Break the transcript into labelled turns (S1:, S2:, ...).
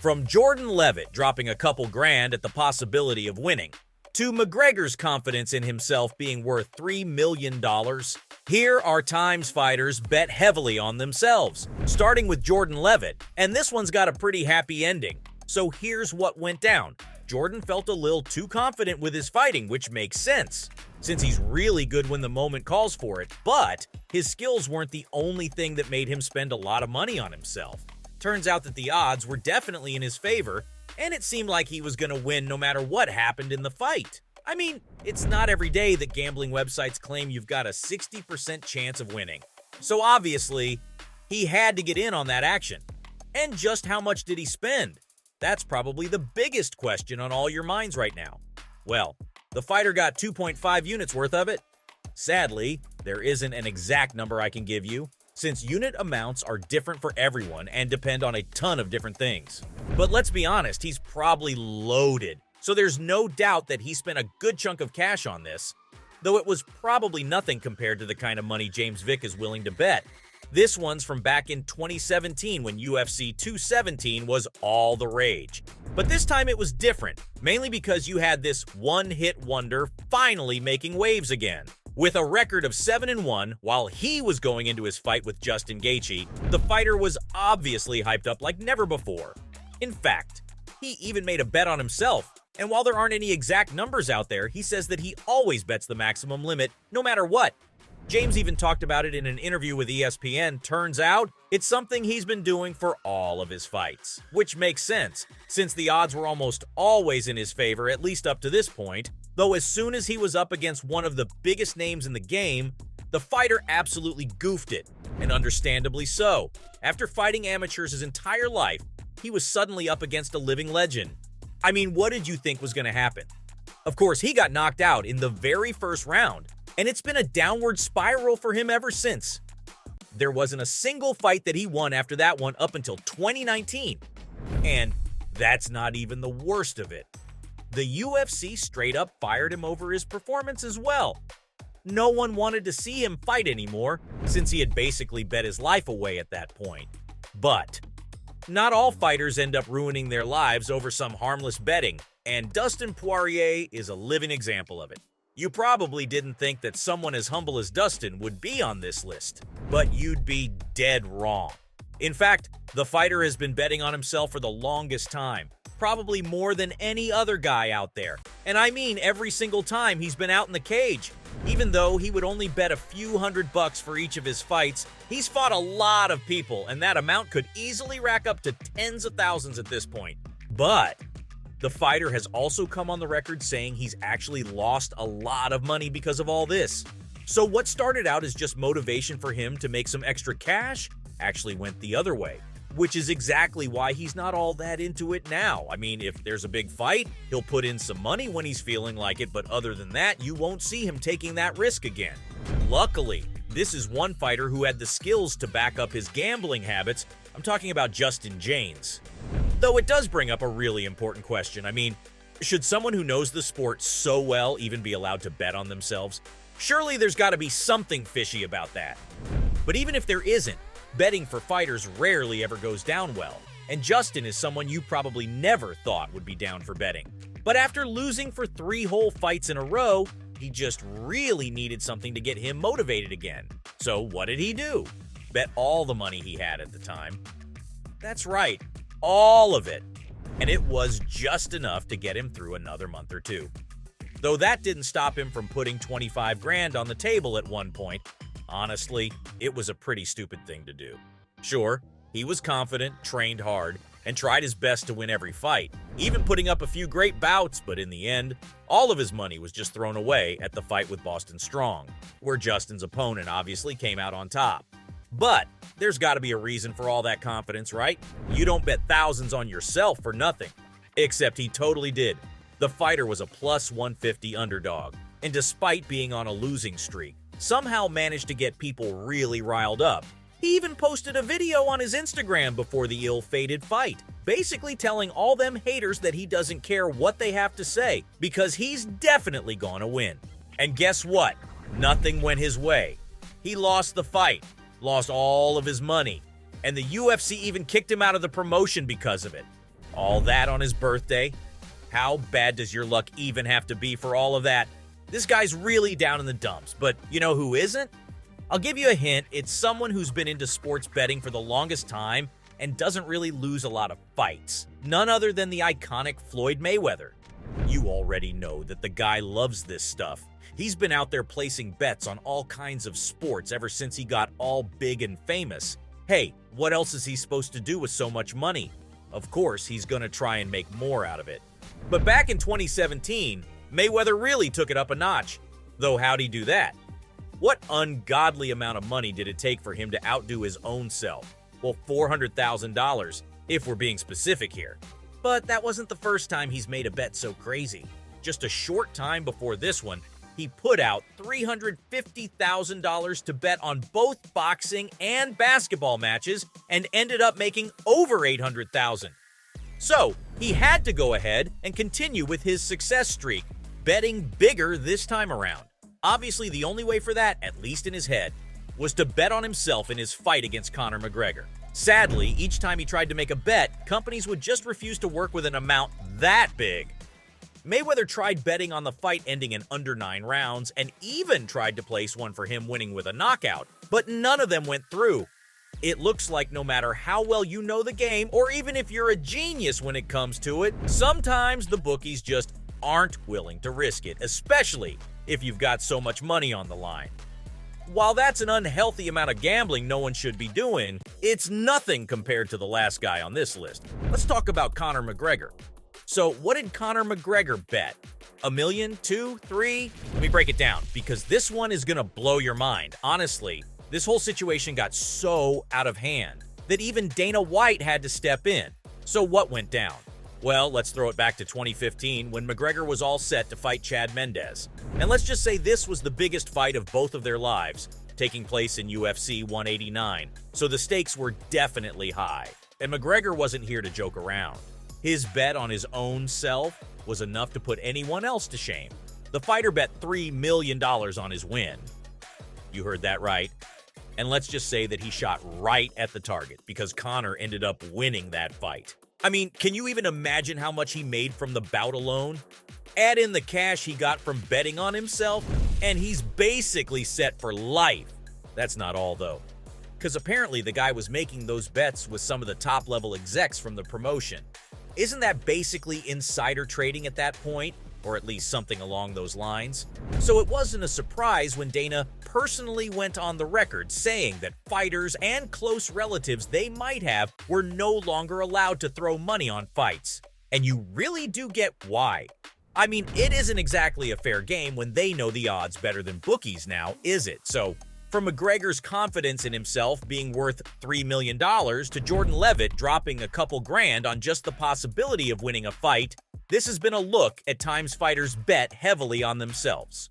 S1: From Jordan Levitt dropping a couple grand at the possibility of winning, to McGregor's confidence in himself being worth $3 million, here are Times fighters bet heavily on themselves, starting with Jordan Levitt, and this one's got a pretty happy ending. So here's what went down. Jordan felt a little too confident with his fighting, which makes sense, since he's really good when the moment calls for it, but his skills weren't the only thing that made him spend a lot of money on himself. Turns out that the odds were definitely in his favor, and it seemed like he was going to win no matter what happened in the fight. I mean, it's not every day that gambling websites claim you've got a 60% chance of winning. So obviously, he had to get in on that action. And just how much did he spend? That's probably the biggest question on all your minds right now. Well, the fighter got 2.5 units worth of it. Sadly, there isn't an exact number I can give you, since unit amounts are different for everyone and depend on a ton of different things. But let's be honest, he's probably loaded, so there's no doubt that he spent a good chunk of cash on this, though it was probably nothing compared to the kind of money James Vick is willing to bet. This one's from back in 2017 when UFC 217 was all the rage. But this time it was different, mainly because you had this one-hit wonder finally making waves again. With a record of 7-1, while he was going into his fight with Justin Gaethje, the fighter was obviously hyped up like never before. In fact, he even made a bet on himself, and while there aren't any exact numbers out there, he says that he always bets the maximum limit, no matter what. James even talked about it in an interview with ESPN. Turns out, it's something he's been doing for all of his fights, which makes sense, since the odds were almost always in his favor, at least up to this point, though as soon as he was up against one of the biggest names in the game, the fighter absolutely goofed it, and understandably so. After fighting amateurs his entire life, he was suddenly up against a living legend. I mean, what did you think was going to happen? Of course, he got knocked out in the very first round, and it's been a downward spiral for him ever since. There wasn't a single fight that he won after that one up until 2019. And that's not even the worst of it. The UFC straight up fired him over his performance as well. No one wanted to see him fight anymore, since he had basically bet his life away at that point. But not all fighters end up ruining their lives over some harmless betting, and Dustin Poirier is a living example of it. You probably didn't think that someone as humble as Dustin would be on this list, but you'd be dead wrong. In fact, the fighter has been betting on himself for the longest time, probably more than any other guy out there. And I mean every single time he's been out in the cage. Even though he would only bet a few $100 for each of his fights, he's fought a lot of people, and that amount could easily rack up to tens of thousands at this point. But the fighter has also come on the record saying he's actually lost a lot of money because of all this. So what started out as just motivation for him to make some extra cash actually went the other way, which is exactly why he's not all that into it now. I mean, if there's a big fight, he'll put in some money when he's feeling like it, but other than that, you won't see him taking that risk again. Luckily, this is one fighter who had the skills to back up his gambling habits. I'm talking about Justin Jaynes. Though it does bring up a really important question. I mean, should someone who knows the sport so well even be allowed to bet on themselves? Surely there's got to be something fishy about that. But even if there isn't, betting for fighters rarely ever goes down well, and Justin is someone you probably never thought would be down for betting. But after losing for 3 whole fights in a row, he just really needed something to get him motivated again. So what did he do? Bet all the money he had at the time. That's right, all of it. And it was just enough to get him through another month or two. Though that didn't stop him from putting 25 grand on the table at one point. Honestly, it was a pretty stupid thing to do. Sure, he was confident, trained hard, and tried his best to win every fight, even putting up a few great bouts, but in the end, all of his money was just thrown away at the fight with Boston Strong, where Justin's opponent obviously came out on top. But there's got to be a reason for all that confidence, right? You don't bet thousands on yourself for nothing. Except he totally did. The fighter was a plus 150 underdog, and despite being on a losing streak, somehow managed to get people really riled up. He even posted a video on his Instagram before the ill-fated fight, basically telling all them haters that he doesn't care what they have to say, because he's definitely gonna win. And guess what? Nothing went his way. He lost the fight, lost all of his money, and the UFC even kicked him out of the promotion because of it. All that on his birthday? How bad does your luck even have to be for all of that? This guy's really down in the dumps, but you know who isn't? I'll give you a hint. It's someone who's been into sports betting for the longest time and doesn't really lose a lot of fights. None other than the iconic Floyd Mayweather. You already know that the guy loves this stuff. He's been out there placing bets on all kinds of sports ever since he got all big and famous. Hey, what else is he supposed to do with so much money? Of course, he's gonna try and make more out of it. But back in 2017, Mayweather really took it up a notch. Though how'd he do that? What ungodly amount of money did it take for him to outdo his own self? Well, $400,000, if we're being specific here. But that wasn't the first time he's made a bet so crazy. Just a short time before this one, he put out $350,000 to bet on both boxing and basketball matches and ended up making over $800,000. So, he had to go ahead and continue with his success streak, betting bigger this time around. Obviously, the only way for that, at least in his head, was to bet on himself in his fight against Conor McGregor. Sadly, each time he tried to make a bet, companies would just refuse to work with an amount that big. Mayweather tried betting on the fight ending in under 9 rounds and even tried to place one for him winning with a knockout, but none of them went through. It looks like no matter how well you know the game, or even if you're a genius when it comes to it, sometimes the bookies just aren't willing to risk it, especially if you've got so much money on the line. While that's an unhealthy amount of gambling no one should be doing, it's nothing compared to the last guy on this list. Let's talk about Conor McGregor. So what did Conor McGregor bet? $1 million? 2? 3? Let me break it down, because this one is gonna blow your mind. Honestly, this whole situation got so out of hand that even Dana White had to step in. So what went down? Well, let's throw it back to 2015 when McGregor was all set to fight Chad Mendes. And let's just say this was the biggest fight of both of their lives, taking place in UFC 189, so the stakes were definitely high. And McGregor wasn't here to joke around. His bet on his own self was enough to put anyone else to shame. The fighter bet $3 million on his win. You heard that right. And let's just say that he shot right at the target because Conor ended up winning that fight. I mean, can you even imagine how much he made from the bout alone? Add in the cash he got from betting on himself, and he's basically set for life. That's not all, though. Because apparently the guy was making those bets with some of the top-level execs from the promotion. Isn't that basically insider trading at that point? Or at least something along those lines? So it wasn't a surprise when Dana personally went on the record saying that fighters and close relatives they might have were no longer allowed to throw money on fights. And you really do get why. I mean, it isn't exactly a fair game when they know the odds better than bookies now, is it? So, from McGregor's confidence in himself being worth $3 million to Jordan Levitt dropping a couple grand on just the possibility of winning a fight, this has been a look at times fighters bet heavily on themselves.